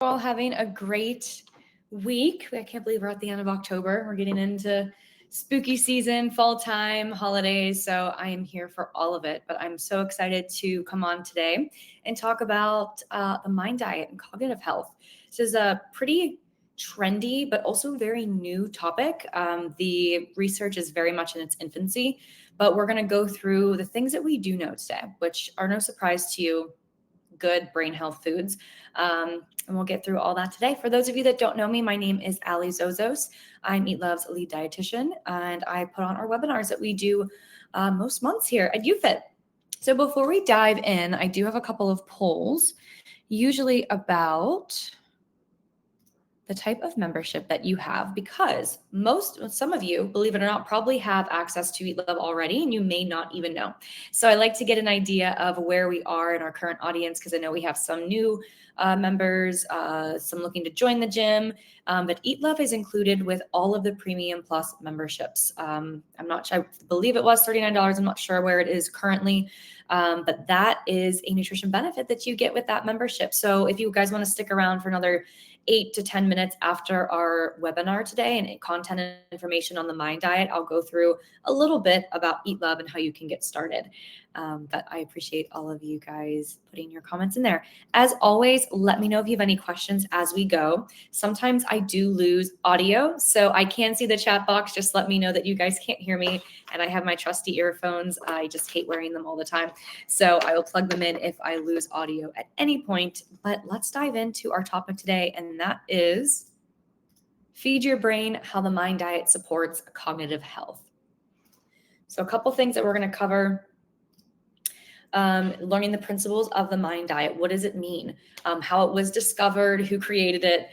All having a great week. I can't believe we're at the end of October. We're getting into spooky season, fall time, holidays. So I am here for all of it. But I'm so excited to come on today and talk about the mind diet and cognitive health. This is a pretty trendy, but also very new topic. The research is very much in its infancy, but we're going to go through the things that we do know today, which are no surprise to you, good brain health foods. And we'll get through all that today. For those of you that don't know me, my name is Ale Zozos. I'm EatLove's lead dietitian, and I put on our webinars that we do most months here at UFit. So before we dive in, I do have a couple of polls, usually about the type of membership that you have, because some of you, believe it or not, probably have access to EatLove already, and you may not even know. So I like to get an idea of where we are in our current audience, because I know we have some new members, some looking to join the gym, but EatLove is included with all of the Premium Plus memberships. I'm not sure, I believe it was $39. I'm not sure where it is currently, but that is a nutrition benefit that you get with that membership. So if you guys want to stick around for another 8 to 10 minutes after our webinar today and content and information on the mind diet, I'll go through a little bit about EatLove and how you can get started. But I appreciate all of you guys putting your comments in there. As always, let me know if you have any questions as we go. Sometimes I do lose audio, so I can see the chat box. Just let me know that you guys can't hear me, and I have my trusty earphones. I just hate wearing them all the time. So I will plug them in if I lose audio at any point. But let's dive into our topic today, and that is feed your brain, how the mind diet supports cognitive health. So a couple things that we're going to cover. Learning the principles of the mind diet. What does it mean? How it was discovered, who created it,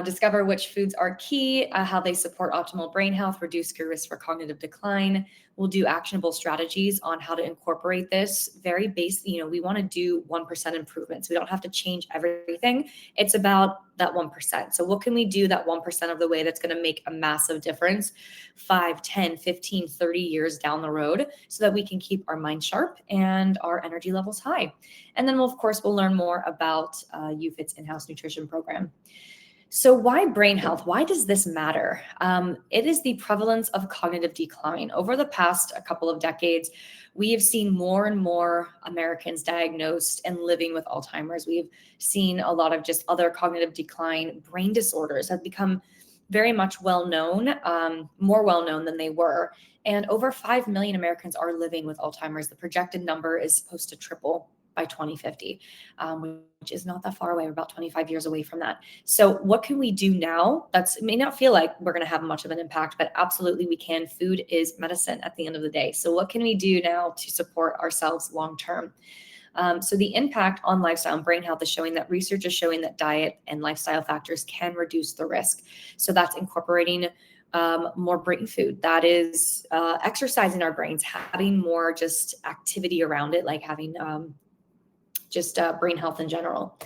discover which foods are key, how they support optimal brain health, reduce your risk for cognitive decline. We'll do actionable strategies on how to incorporate this. Very basic, we want to do 1% improvements. We don't have to change everything. It's about that 1%. So what can we do that 1% of the way that's going to make a massive difference 5, 10, 15, 30 years down the road, so that we can keep our mind sharp and our energy levels high. And then we'll learn more about UFit's in-house nutrition program. So why brain health? Why does this matter? It is the prevalence of cognitive decline. Over the past couple of decades, we have seen more and more Americans diagnosed and living with Alzheimer's. We've seen a lot of just other cognitive decline. Brain disorders have become very much well-known, more well-known than they were. And over 5 million Americans are living with Alzheimer's. The projected number is supposed to triple by 2050, which is not that far away. We're about 25 years away from that. So what can we do now? It may not feel like we're going to have much of an impact, but absolutely we can. Food is medicine at the end of the day. So what can we do now to support ourselves long-term? So the impact on lifestyle and brain health is showing that research is showing that diet and lifestyle factors can reduce the risk. So that's incorporating more brain food. That is exercising our brains, having more just activity around it, like having brain health in general.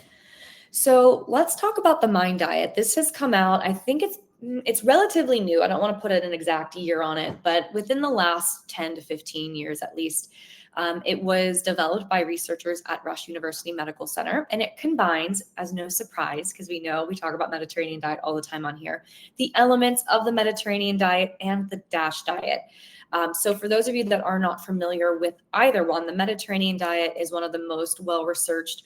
So let's talk about the mind diet. This has come out, I think it's relatively new. I don't want to put an exact year on it, but within the last 10 to 15 years at least, it was developed by researchers at Rush University Medical Center, and it combines, as no surprise, because we talk about Mediterranean diet all the time on here, the elements of the Mediterranean diet and the DASH diet. So for those of you that are not familiar with either one, the Mediterranean diet is one of the most well-researched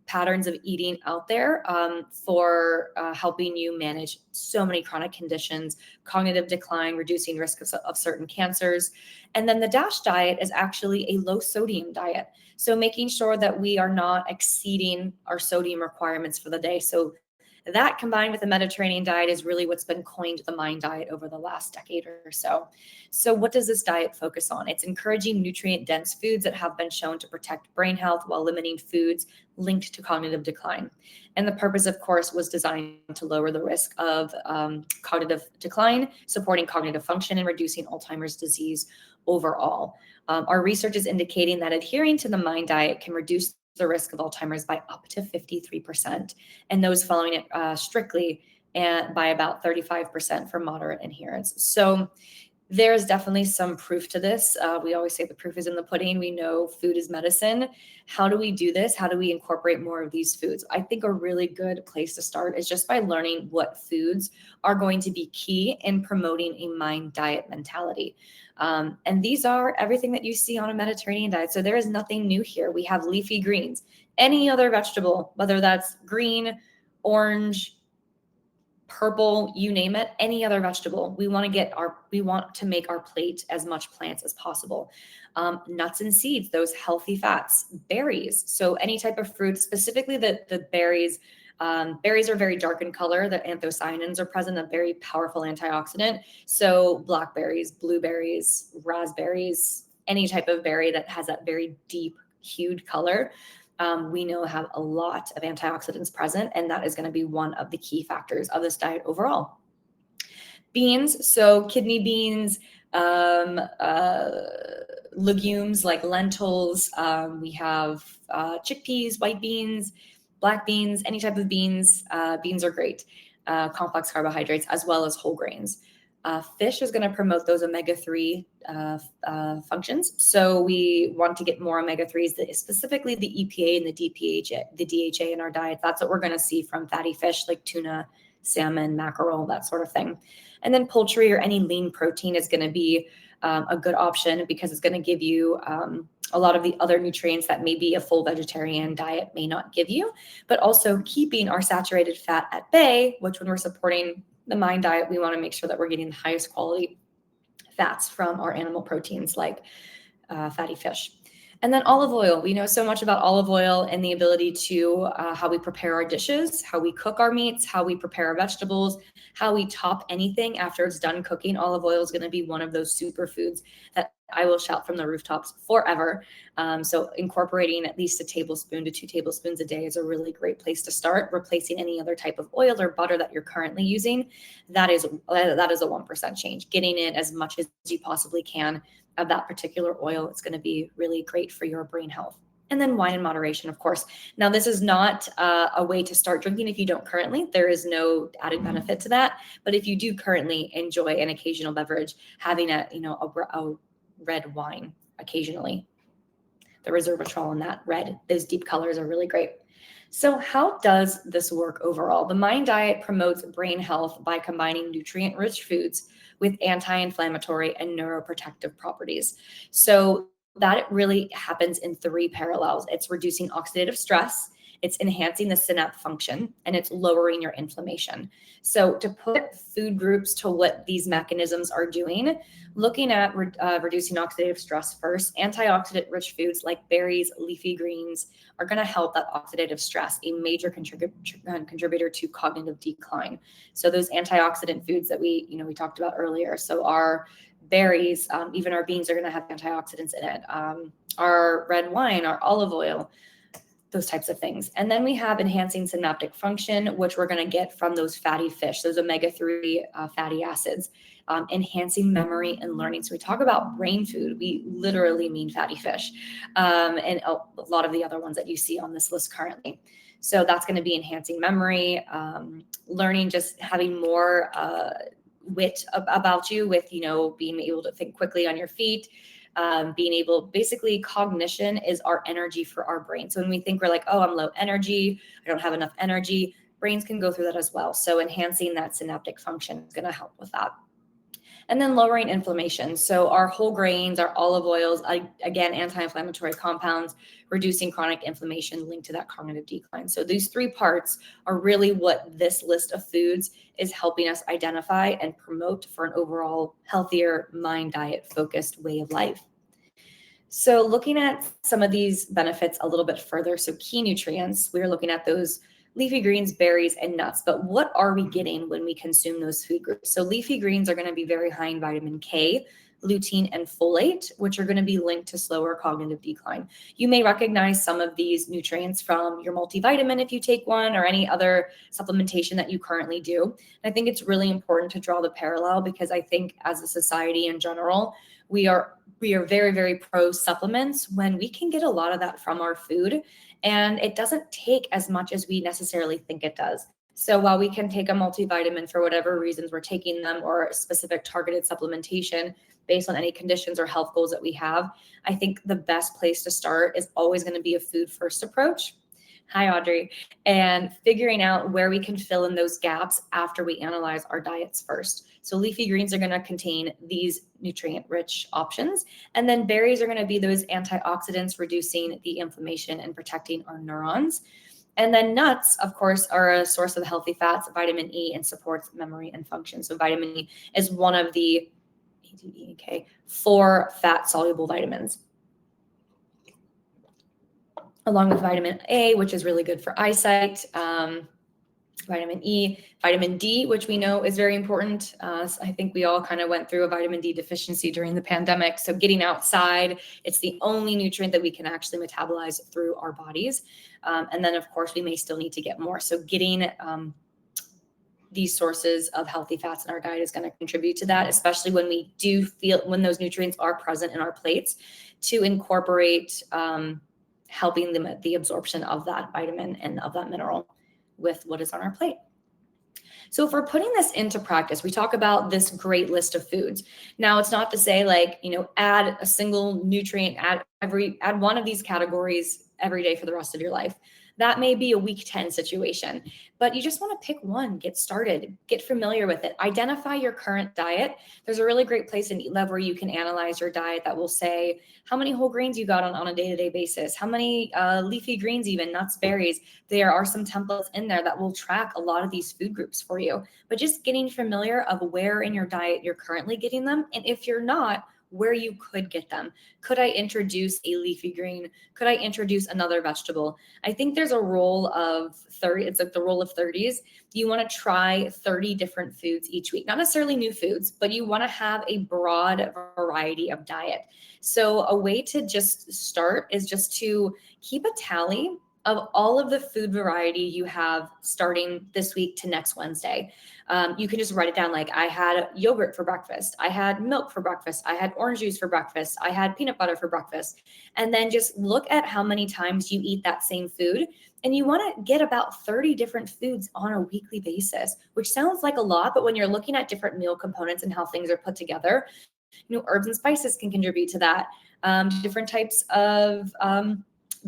patterns of eating out there for helping you manage so many chronic conditions, cognitive decline, reducing risk of certain cancers. And then the DASH diet is actually a low sodium diet. So making sure that we are not exceeding our sodium requirements for the day. So that combined with the Mediterranean diet is really what's been coined the mind diet over the last decade or so. So what does this diet focus on? It's encouraging nutrient-dense foods that have been shown to protect brain health while limiting foods linked to cognitive decline. And the purpose, of course, was designed to lower the risk of cognitive decline, supporting cognitive function, and reducing Alzheimer's disease overall. Our research is indicating that adhering to the mind diet can reduce the risk of Alzheimer's by up to 53%, and those following it strictly and by about 35% for moderate adherence. So There's definitely some proof to this. We always say the proof is in the pudding. We know food is medicine. How do we do this? How do we incorporate more of these foods? I think a really good place to start is just by learning what foods are going to be key in promoting a mind diet mentality. And these are everything that you see on a Mediterranean diet. So there is nothing new here. We have leafy greens, any other vegetable, whether that's green, orange, purple, you name it, any other vegetable. We want to make our plate as much plants as possible. Nuts and seeds, those healthy fats, berries. So any type of fruit, specifically the berries. Berries are very dark in color. The anthocyanins are present, a very powerful antioxidant. So blackberries, blueberries, raspberries, any type of berry that has that very deep hued color, we know have a lot of antioxidants present, and that is going to be one of the key factors of this diet overall. Beans, so kidney beans, legumes like lentils. We have chickpeas, white beans, black beans, any type of beans. Beans are great. Complex carbohydrates as well as whole grains. Fish is going to promote those omega-3 functions. So we want to get more omega-3s, specifically the EPA and the DHA in our diet. That's what we're going to see from fatty fish like tuna, salmon, mackerel, that sort of thing. And then poultry or any lean protein is going to be a good option because it's going to give you a lot of the other nutrients that maybe a full vegetarian diet may not give you, but also keeping our saturated fat at bay, which when we're supporting the mind diet, we want to make sure that we're getting the highest quality fats from our animal proteins like fatty fish. And then olive oil. We know so much about olive oil and the ability to how we prepare our dishes, how we cook our meats, how we prepare our vegetables, how we top anything after it's done cooking. Olive oil is going to be one of those superfoods that I will shout from the rooftops forever. So incorporating at least a tablespoon to 2 tablespoons a day is a really great place to start. Replacing any other type of oil or butter that you're currently using, that is a 1% change. Getting in as much as you possibly can of that particular oil, it's going to be really great for your brain health. And then wine in moderation, of course. Now, this is not a way to start drinking if you don't currently. There is no added benefit to that. But if you do currently enjoy an occasional beverage, having a red wine occasionally, the resveratrol in that red, those deep colors are really great. So how does this work overall? The Mind Diet promotes brain health by combining nutrient-rich foods with anti-inflammatory and neuroprotective properties. So that really happens in 3 parallels. It's reducing oxidative stress, it's enhancing the synapse function, and it's lowering your inflammation. So to put food groups to what these mechanisms are doing, looking at reducing oxidative stress first, antioxidant-rich foods like berries, leafy greens are going to help that oxidative stress, a major contributor to cognitive decline. So those antioxidant foods that we talked about earlier. So our berries, even our beans are going to have antioxidants in it. Our red wine, our olive oil, those types of things. And then we have enhancing synaptic function, which we're going to get from those fatty fish, those omega-3 fatty acids, enhancing memory and learning. So we talk about brain food, we literally mean fatty fish, and a lot of the other ones that you see on this list currently. So that's going to be enhancing memory, learning, just having more wit about you with, being able to think quickly on your feet, basically cognition is our energy for our brain. So when we think we're like, oh, I'm low energy, I don't have enough energy, brains can go through that as well. So enhancing that synaptic function is going to help with that. And then lowering inflammation. So our whole grains, our olive oils, again, anti-inflammatory compounds, reducing chronic inflammation linked to that cognitive decline. So these 3 parts are really what this list of foods is helping us identify and promote for an overall healthier mind diet focused way of life. So looking at some of these benefits a little bit further, so key nutrients, we're looking at those leafy greens, berries, and nuts. But what are we getting when we consume those food groups? So leafy greens are going to be very high in vitamin K, lutein, and folate, which are going to be linked to slower cognitive decline. You may recognize some of these nutrients from your multivitamin if you take one, or any other supplementation that you currently do. And I think it's really important to draw the parallel because I think as a society in general, we are very, very pro supplements when we can get a lot of that from our food, and it doesn't take as much as we necessarily think it does. So while we can take a multivitamin for whatever reasons we're taking them, or a specific targeted supplementation based on any conditions or health goals that we have, I think the best place to start is always going to be a food first approach. Hi, Audrey. And figuring out where we can fill in those gaps after we analyze our diets first. So leafy greens are going to contain these nutrient-rich options. And then berries are going to be those antioxidants, reducing the inflammation and protecting our neurons. And then nuts, of course, are a source of healthy fats, vitamin E, and supports memory and function. So vitamin E is one of the 4 fat-soluble vitamins, along with vitamin A, which is really good for eyesight, vitamin E, vitamin D, which we know is very important. So I think we all kind of went through a vitamin D deficiency during the pandemic. So getting outside, it's the only nutrient that we can actually metabolize through our bodies. And then, of course, we may still need to get more. So getting these sources of healthy fats in our diet is going to contribute to that, especially when we do feel, when those nutrients are present in our plates, to incorporate helping them at the absorption of that vitamin and of that mineral with what is on our plate. So if we're putting this into practice, we talk about this great list of foods. Now, it's not to say like, add a single nutrient, add one of these categories every day for the rest of your life. That may be a week 10 situation, but you just want to pick one, get started, get familiar with it, identify your current diet. There's a really great place in EatLove where you can analyze your diet that will say how many whole grains you got on a day-to-day basis, how many leafy greens, even nuts, berries. There are some templates in there that will track a lot of these food groups for you, but just getting familiar of where in your diet you're currently getting them. And if you're not, where you could get them. Could I introduce a leafy green? Could I introduce another vegetable? I think there's a rule of 30. It's like the rule of 30s. You want to try 30 different foods each week, not necessarily new foods, but you want to have a broad variety of diet. So a way to just start is just to keep a tally of all of the food variety you have starting this week to next Wednesday. You can just write it down. Like, I had yogurt for breakfast. I had milk for breakfast. I had orange juice for breakfast. I had peanut butter for breakfast. And then just look at how many times you eat that same food. And you want to get about 30 different foods on a weekly basis, which sounds like a lot, but when you're looking at different meal components and how things are put together, herbs and spices can contribute to that. Different types of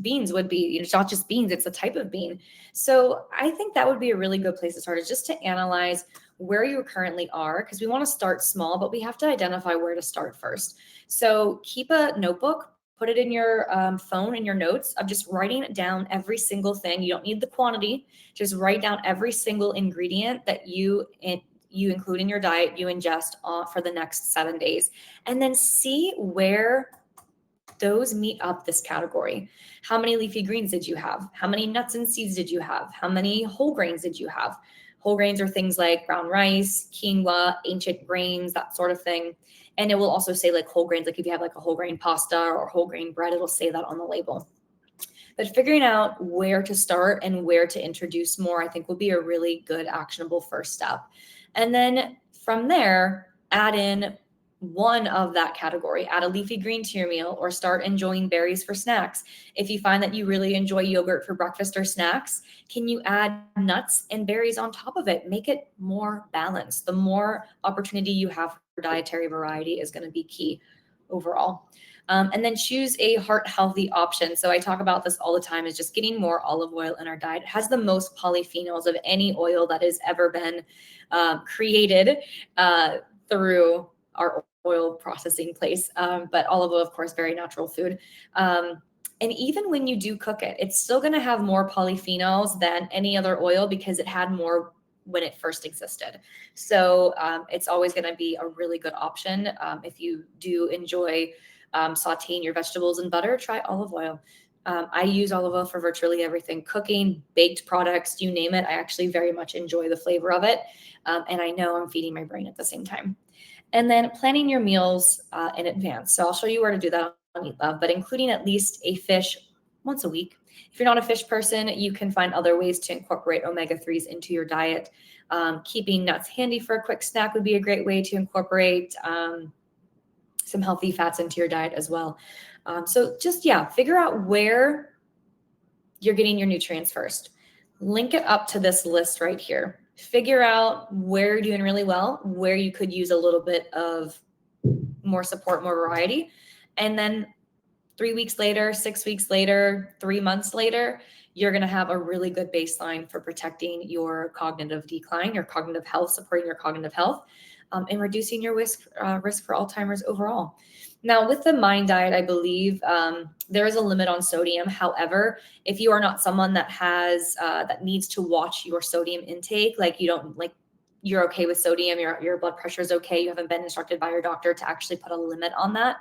beans would be, it's not just beans, it's a type of bean. So I think that would be a really good place to start, is just to analyze where you currently are, because we want to start small, but we have to identify where to start first. So keep a notebook, put it in your phone, in your notes, of just writing down every single thing. You don't need the quantity, just write down every single ingredient that you include in your diet, you ingest for the next 7 days, and then see where those meet up this category. How many leafy greens did you have? How many nuts and seeds did you have? How many whole grains did you have? Whole grains are things like brown rice, quinoa, ancient grains, that sort of thing. And it will also say like whole grains, like if you have like a whole grain pasta or whole grain bread, it'll say that on the label. But figuring out where to start and where to introduce more, I think, will be a really good actionable first step. And then from there, add in one of that category, add a leafy green to your meal, or start enjoying berries for snacks. If you find that you really enjoy yogurt for breakfast or snacks, can you add nuts and berries on top of it? Make it more balanced. The more opportunity you have for dietary variety is going to be key overall. And then choose a heart healthy option. So I talk about this all the time, is just getting more olive oil in our diet. It has the most polyphenols of any oil that has ever been created through our oil processing place. But olive oil, of course, very natural food. And even when you do cook it, it's still going to have more polyphenols than any other oil because it had more when it first existed. So it's always going to be a really good option. If you do enjoy sauteing your vegetables in butter, try olive oil. I use olive oil for virtually everything, cooking, baked products, you name it. I actually very much enjoy the flavor of it. And I know I'm feeding my brain at the same time. And then planning your meals in advance. So I'll show you where to do that on EatLove, but including at least a fish once a week. If you're not a fish person, you can find other ways to incorporate omega-3s into your diet. Keeping nuts handy for a quick snack would be a great way to incorporate some healthy fats into your diet as well. So just, figure out where you're getting your nutrients first. link it up to this list right here. Figure out where you're doing really well, where you could use a little bit of more support, more variety. And then 3 weeks later, 6 weeks later, 3 months later, you're going to have a really good baseline for protecting your cognitive decline, your cognitive health, supporting your cognitive health, and reducing your risk for Alzheimer's overall. Now, with the Mind Diet, I believe there is a limit on sodium. However, if you are not someone that has that needs to watch your sodium intake, like you're okay with sodium, your blood pressure is okay, you haven't been instructed by your doctor to actually put a limit on that,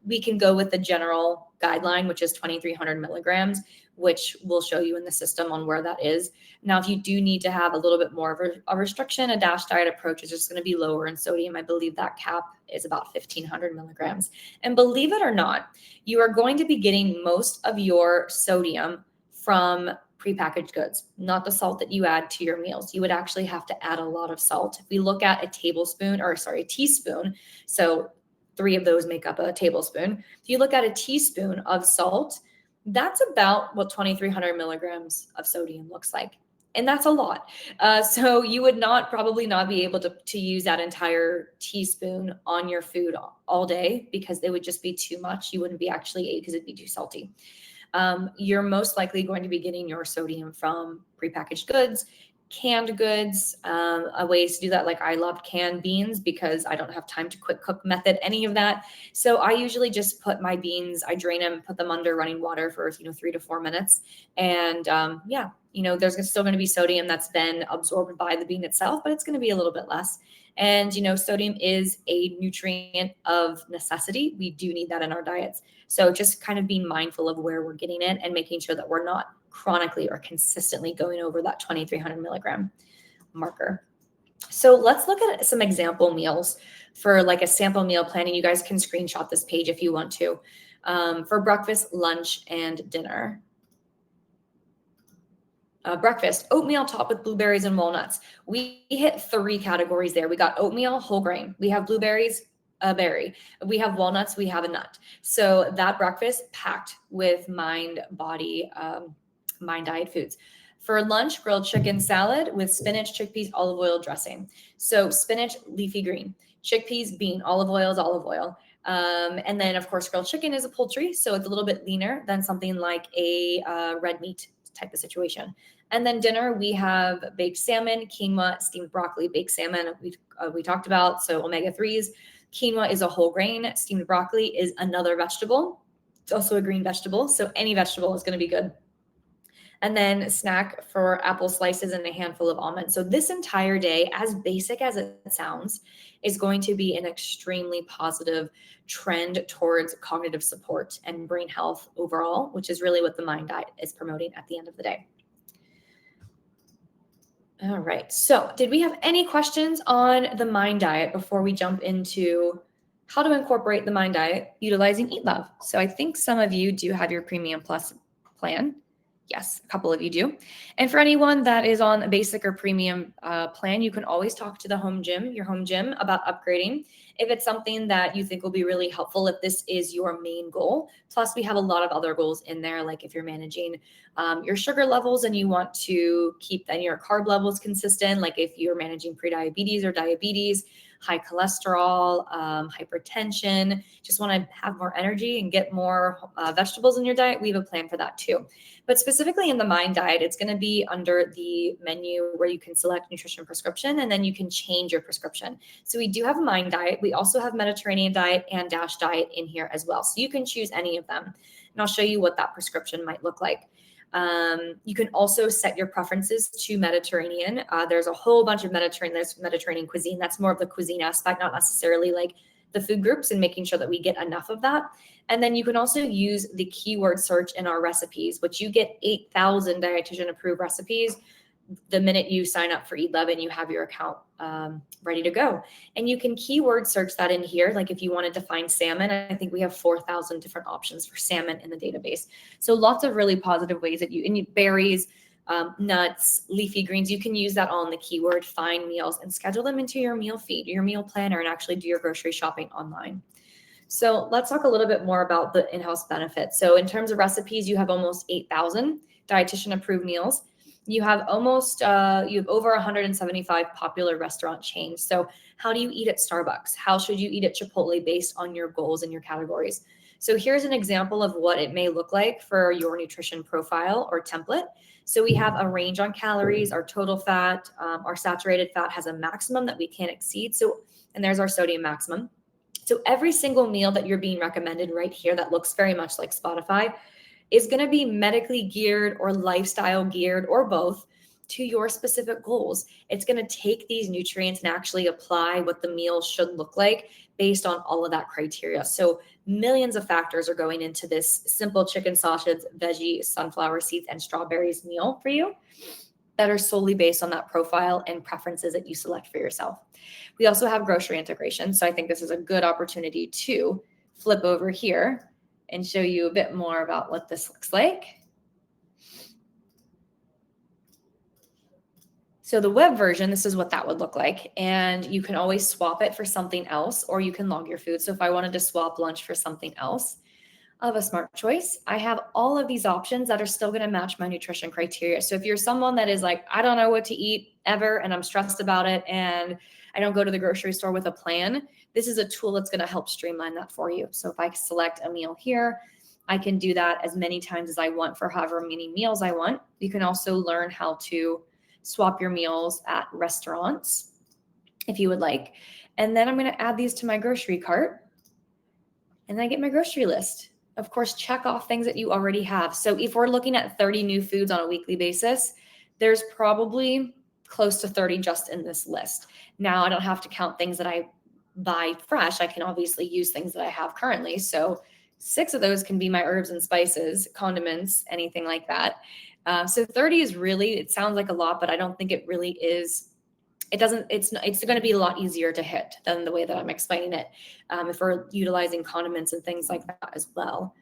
we can go with the general guideline, which is 2,300 milligrams, which will show you in the system on where that is. Now, if you do need to have a little bit more of a restriction, a DASH diet approach is just going to be lower in sodium. I believe that cap is about 1,500 milligrams. And believe it or not, you are going to be getting most of your sodium from prepackaged goods, not the salt that you add to your meals. You would actually have to add a lot of salt. If we look at a teaspoon, so 3 of those make up a tablespoon. If you look at a teaspoon of salt, that's about what 2,300 milligrams of sodium looks like. And that's a lot. So you would probably not be able to use that entire teaspoon on your food all day, because it would just be too much. You wouldn't be actually ate because it'd be too salty. You're most likely going to be getting your sodium from prepackaged goods, canned goods, ways to do that. Like, I love canned beans because I don't have time to quick cook method any of that. So I usually just put my beans, I drain them, put them under running water for 3 to 4 minutes. And there's still going to be sodium that's been absorbed by the bean itself, but it's going to be a little bit less. And, sodium is a nutrient of necessity. We do need that in our diets. So just kind of being mindful of where we're getting it and making sure that we're not chronically or consistently going over that 2,300 milligram marker. So let's look at some example meals for like a sample meal plan. And you guys can screenshot this page if you want to, for breakfast, lunch, and dinner. Breakfast, oatmeal topped with blueberries and walnuts. We hit 3 categories there. We got oatmeal, whole grain. We have blueberries, a berry. We have walnuts, we have a nut. So that breakfast packed with Mind Diet foods. For lunch, grilled chicken salad with spinach, chickpeas, olive oil dressing. So spinach, leafy green. Chickpeas, bean, olive oil is olive oil. And then, of course, grilled chicken is a poultry, so it's a little bit leaner than something like a red meat type of situation. And then dinner, we have baked salmon, quinoa, steamed broccoli. Baked salmon we talked about, so omega-3s. Quinoa is a whole grain. Steamed broccoli is another vegetable. It's also a green vegetable, so any vegetable is going to be good. And then snack for apple slices and a handful of almonds. So this entire day, as basic as it sounds, is going to be an extremely positive trend towards cognitive support and brain health overall, which is really what the Mind Diet is promoting at the end of the day. All right. So did we have any questions on the Mind Diet before we jump into how to incorporate the Mind Diet utilizing EatLove? So I think some of you do have your Premium Plus plan. Yes, a couple of you do. And for anyone that is on a basic or premium plan, you can always talk to your home gym about upgrading if it's something that you think will be really helpful, if this is your main goal. Plus, we have a lot of other goals in there, like if you're managing your sugar levels and you want to keep then your carb levels consistent, like if you're managing prediabetes or diabetes, high cholesterol, hypertension, just want to have more energy and get more vegetables in your diet, we have a plan for that too. But specifically in the Mind Diet, it's going to be under the menu where you can select nutrition prescription, and then you can change your prescription. So we do have a Mind Diet. We also have Mediterranean diet and DASH diet in here as well. So you can choose any of them, and I'll show you what that prescription might look like. You can also set your preferences to Mediterranean. There's a whole bunch of Mediterranean cuisine. That's more of the cuisine aspect, not necessarily like the food groups, and making sure that we get enough of that. And then you can also use the keyword search in our recipes, which you get 8,000 dietitian approved recipes the minute you sign up for EatLove and you have your account ready to go. And you can keyword search that in here. Like if you wanted to find salmon, I think we have 4,000 different options for salmon in the database. So lots of really positive ways that berries, nuts, leafy greens, you can use that all in the keyword, find meals, and schedule them into your meal feed, your meal planner, and actually do your grocery shopping online. So let's talk a little bit more about the in-house benefits. So in terms of recipes, you have almost 8,000 dietitian approved meals. You have you have over 175 popular restaurant chains. So how do you eat at Starbucks? How should you eat at Chipotle based on your goals and your categories? So here's an example of what it may look like for your nutrition profile or template. So we have a range on calories, our total fat, our saturated fat has a maximum that we can't exceed. And there's our sodium maximum. So every single meal that you're being recommended right here that looks very much like Spotify is going to be medically geared or lifestyle geared or both to your specific goals. It's going to take these nutrients and actually apply what the meal should look like based on all of that criteria. So millions of factors are going into this simple chicken sausage, veggie, sunflower seeds, and strawberries meal for you that are solely based on that profile and preferences that you select for yourself. We also have grocery integration. So I think this is a good opportunity to flip over here and show you a bit more about what this looks like. So the web version, this is what that would look like. And you can always swap it for something else, or you can log your food. So if I wanted to swap lunch for something else of a smart choice, I have all of these options that are still going to match my nutrition criteria. So if you're someone that is like, I don't know what to eat ever, and I'm stressed about it, and I don't go to the grocery store with a plan, this is a tool that's going to help streamline that for you. So if I select a meal here, I can do that as many times as I want for however many meals I want. You can also learn how to swap your meals at restaurants if you would like. And then I'm going to add these to my grocery cart, and then I get my grocery list. Of course, check off things that you already have. So if we're looking at 30 new foods on a weekly basis, there's probably close to 30 just in this list. Now, I don't have to count things that I buy fresh. I can obviously use things that I have currently. So 6 of those can be my herbs and spices, condiments, anything like that. So 30 is really, it sounds like a lot, but I don't think it really is. It's going to be a lot easier to hit than the way that I'm explaining it if we're utilizing condiments and things like that as well.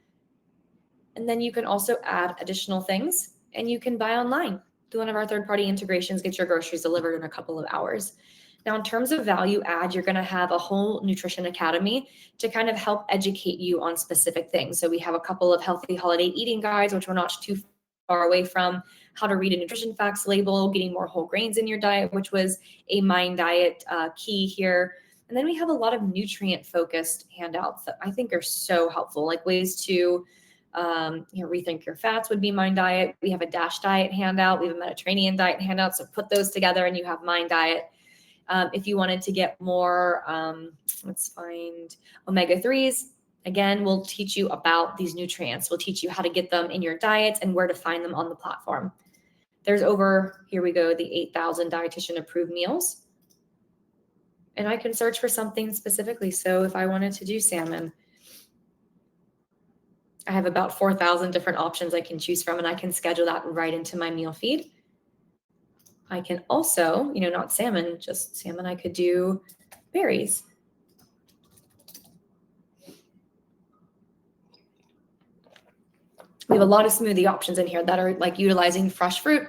And then you can also add additional things, and you can buy online through one of our third-party integrations, get your groceries delivered in a couple of hours. Now, in terms of value add, you're going to have a whole nutrition academy to kind of help educate you on specific things. So we have a couple of healthy holiday eating guides, which we're not too far away from, how to read a nutrition facts label, getting more whole grains in your diet, which was a Mind Diet key here. And then we have a lot of nutrient focused handouts that I think are so helpful, like ways to rethink your fats would be Mind Diet. We have a DASH diet handout. We have a Mediterranean diet handout. So put those together and you have Mind Diet. If you wanted to get more, let's find omega-3s. Again, we'll teach you about these nutrients. We'll teach you how to get them in your diets and where to find them on the platform. There's here we go, the 8,000 dietitian approved meals. And I can search for something specifically. So if I wanted to do salmon, I have about 4,000 different options I can choose from, and I can schedule that right into my meal feed. I can also, not salmon, just salmon, I could do berries. We have a lot of smoothie options in here that are like utilizing fresh fruit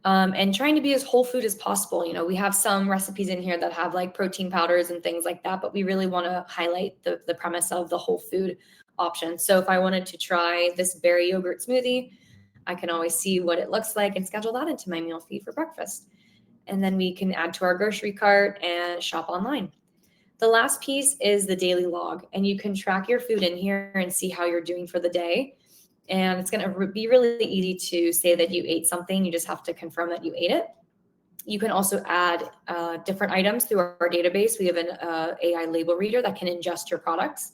and trying to be as whole food as possible. We have some recipes in here that have like protein powders and things like that, but we really want to highlight the premise of the whole food option. So if I wanted to try this berry yogurt smoothie, I can always see what it looks like and schedule that into my meal feed for breakfast. And then we can add to our grocery cart and shop online. The last piece is the daily log, and you can track your food in here and see how you're doing for the day. And it's going to be really easy to say that you ate something. You just have to confirm that you ate it. You can also add different items through our database. We have an AI label reader that can ingest your products.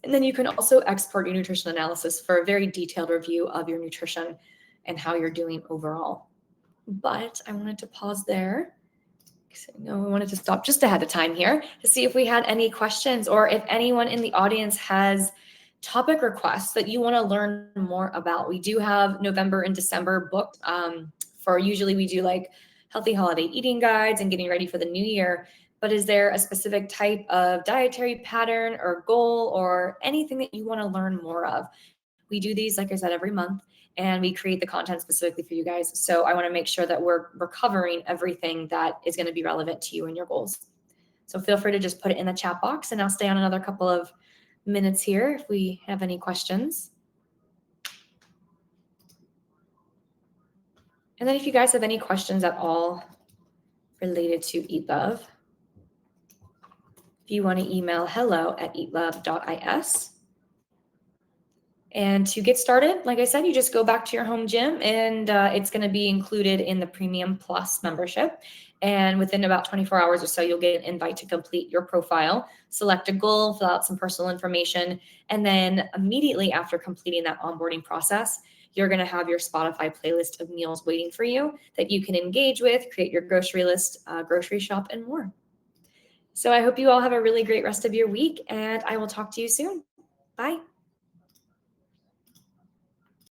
And then you can also export your nutrition analysis for a very detailed review of your nutrition and how you're doing overall. But I wanted to pause there. I wanted to stop just ahead of time here to see if we had any questions, or if anyone in the audience has topic requests that you want to learn more about. We do have November and December booked usually we do like healthy holiday eating guides and getting ready for the new year. But is there a specific type of dietary pattern or goal or anything that you want to learn more of? We do these, like I said, every month, and we create the content specifically for you guys. So I want to make sure that we're covering everything that is going to be relevant to you and your goals. So feel free to just put it in the chat box, and I'll stay on another couple of minutes here if we have any questions. And then if you guys have any questions at all related to EatLove, if you want to email hello@eatlove.is. And to get started, like I said, you just go back to your home gym and it's going to be included in the Premium Plus membership. And within about 24 hours or so, you'll get an invite to complete your profile, select a goal, fill out some personal information. And then immediately after completing that onboarding process, you're going to have your Spotify playlist of meals waiting for you that you can engage with, create your grocery list, grocery shop, and more. So I hope you all have a really great rest of your week, and I will talk to you soon. Bye.